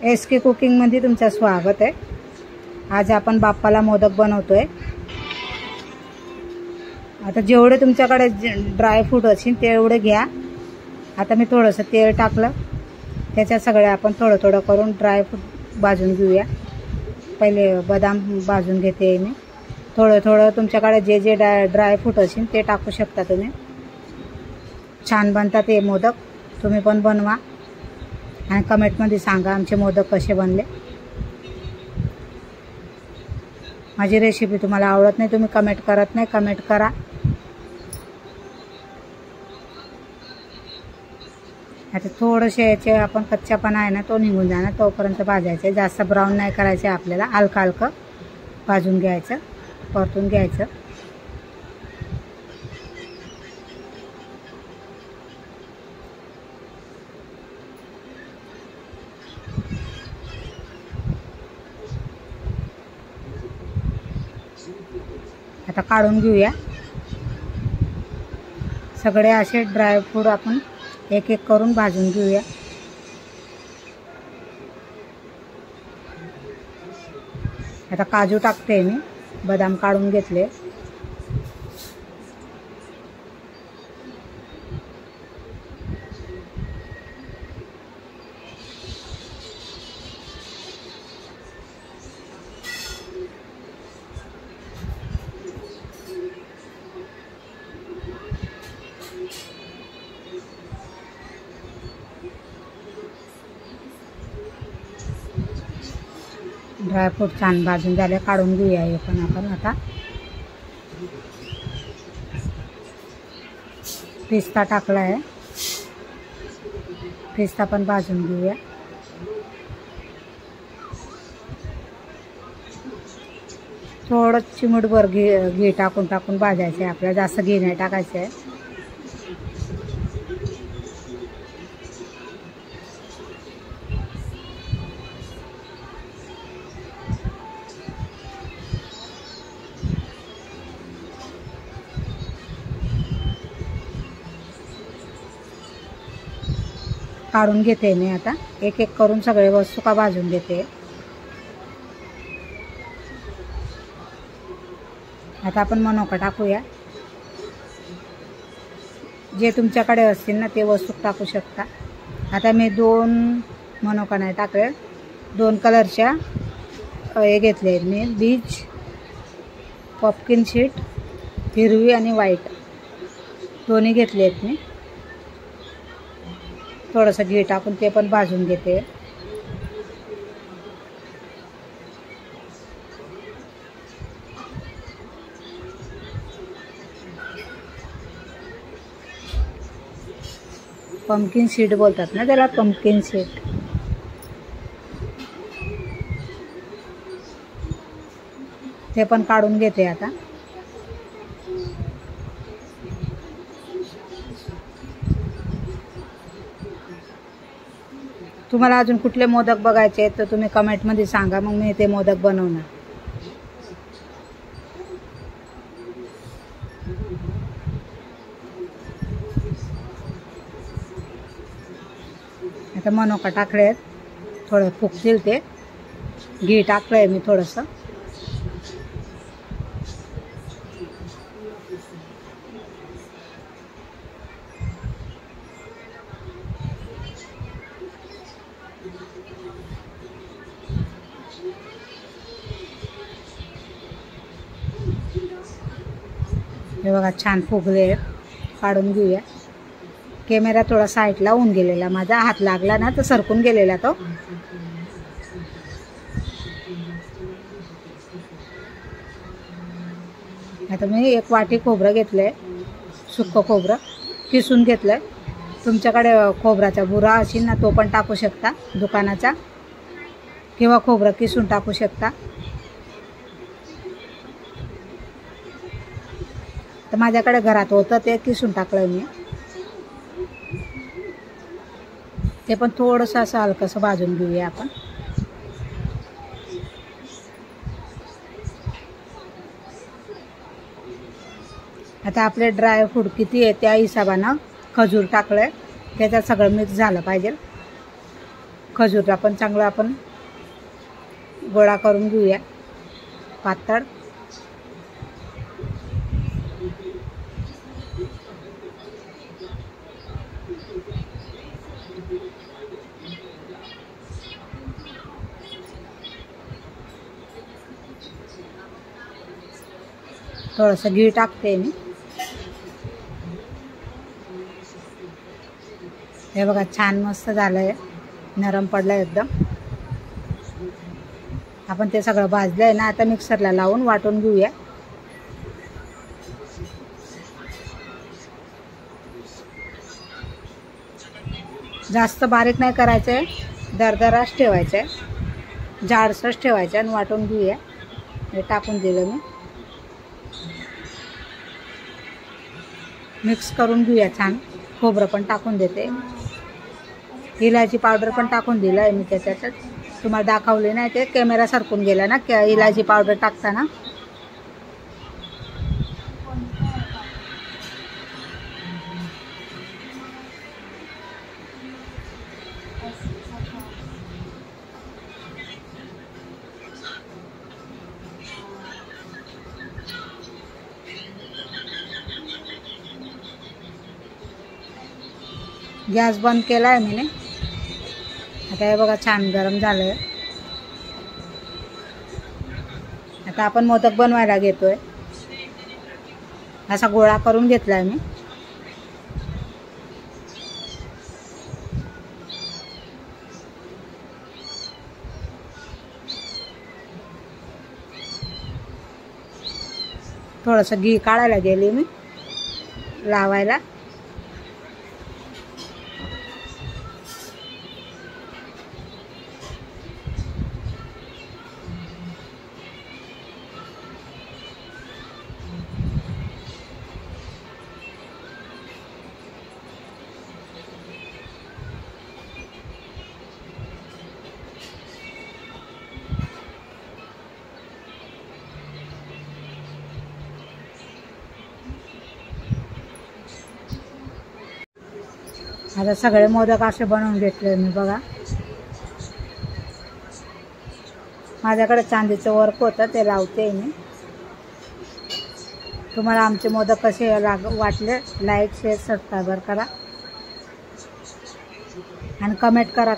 SK कुकिंगमध्ये तुमचं स्वागत आहे। आज आपण बाप्पाला मोदक बनवतोय। आता जेवढे तुमच्याकडे ड्राय फ्रूट असतील तेवढे घ्या। आता मी थोडंसं तेल टाकलं, त्याच्यात सगळे आपण थोडं थोडं करून ड्राय फ्रूट भाजून घेऊया। पहिले बदाम भाजून घेते मी। थोडं थोडं तुमच्याकडे जे जे ड्राय फ्रूट असतील ते टाकू शकता तुम्ही। छान बनतात हे मोदक, तुम्ही पण बनवा आणि कमेंटमध्ये सांगा आमचे मोदक कसे बनले। माझी रेसिपी तुम्हाला आवडत नाही, तुम्ही कमेंट करत नाही, कमेंट करा। आता थोडेसे याचे आपण कच्चापणा आहे ना तो निघून जाणार तोपर्यंत भाजायचे। जास्त ब्राऊन नाही करायचे आपल्याला, हलका हलका भाजून घ्यायचं, परतून घ्यायचं। आता काढून घेऊया सगळे असे ड्राय फ्रूट, आपण एक एक करून भाजून घेऊया। आता काजू टाकते मी, बदाम काढून घेतले। ड्रायफ्रूट छान भाजून झाले, काढून घेऊया हे पण आपण। आता पिस्ता टाकला आहे, पिस्ता पण भाजून घेऊया। थोडं चिमूटभर घी टाकून भाजायचं आहे आपल्याला, जास्त घी नाही टाकायचं आहे। काढून घेते मी आता, एक एक करून सगळे वस्तू का भाजून घेते। आता आपण मनोका टाकूया, जे तुमच्याकडे असतील ना ते वस्तू टाकू शकता। आता मी 2 मनोका नाही टाकले, 2 कलरच्या हे घेतले आहेत मी, बीज, पॉपकिन शीट, हिरवी आणि व्हाईट दोन्ही घेतले आहेत मी। थोडंसं घी टाकून ते पण भाजून घेते। पंपकिन सीड बोलतात ना त्याला, पंपकिन सीड। ते पण काढून घेते आता। तुम्हाला अजून कुठले मोदक बघायचे आहेत तर तुम्ही कमेंटमध्ये सांगा, मग मी ते मोदक बनवणार। आता मनोका टाकले आहेत, थोडं फुगतील ते। घी टाकलं आहे मी थोडंसं। हे बघा छान फुगले, काढून घेऊया। कॅमेरा थोडा साईडला होऊन गेलेला, माझा हात लागला ना तर सरकून गेलेला तो। आता मी 1 वाटी खोबरं घेतलंय, सुक्कं खोबरं किसून घेतलंय। तुमच्याकडे खोबऱ्याचा बुरा असेल ना तो पण टाकू शकता दुकानाचा, किंवा खोबरं किसून टाकू शकता। तर माझ्याकडे घरात होतं ते किसून टाकलं मी। ते पण थोडंसं असं हलकंसं भाजून घेऊया आपण। आता आपले ड्राय फ्रूट किती आहे त्या हिशोबानं खजूर टाकलं आहे, त्याच्यात सगळं मिक्स झालं पाहिजे। खजूरला पण चांगला आपण गोळा करून घेऊया पातळ. थोडंसं घी टाकते मी. हे बघा छान मस्त झालंय, नरम पडलंय एकदम. आपण ते सगळं भाजलंय ना, आता मिक्सरला लावून वाटून घेऊया. जास्त बारीक नाही करायचंय, दरदराच ठेवायचंय, जाडसच ठेवायचं आणि वाटून घेऊया. हे टाकून दिलं मी. मिक्स करून घेऊया छान. खोबरं पण टाकून देते, इलायची पावडर पण टाकून दिलं आहे मी त्याच्यातच. तुम्हाला दाखवले नाही, ते कॅमेरा सरकून गेला ना इलायची पावडर टाकताना. गॅस बंद केला आहे मी. आता हे बघा छान गरम झालंय. आता आपण मोदक बनवायला घेतोय. असा गोळा करून घेतलाय मी. थोडंसं घी काढायला गेली मी लावायला. आता सगळे मोदक असे बनवून घेतले मी बघा. माझ्याकडे चांदीचं वर्क होतं, ते लावते मी. तुम्हाला आमचे मोदक कसे वाटले, लाईक शेअर सबस्क्राईब करा आणि कमेंट करा.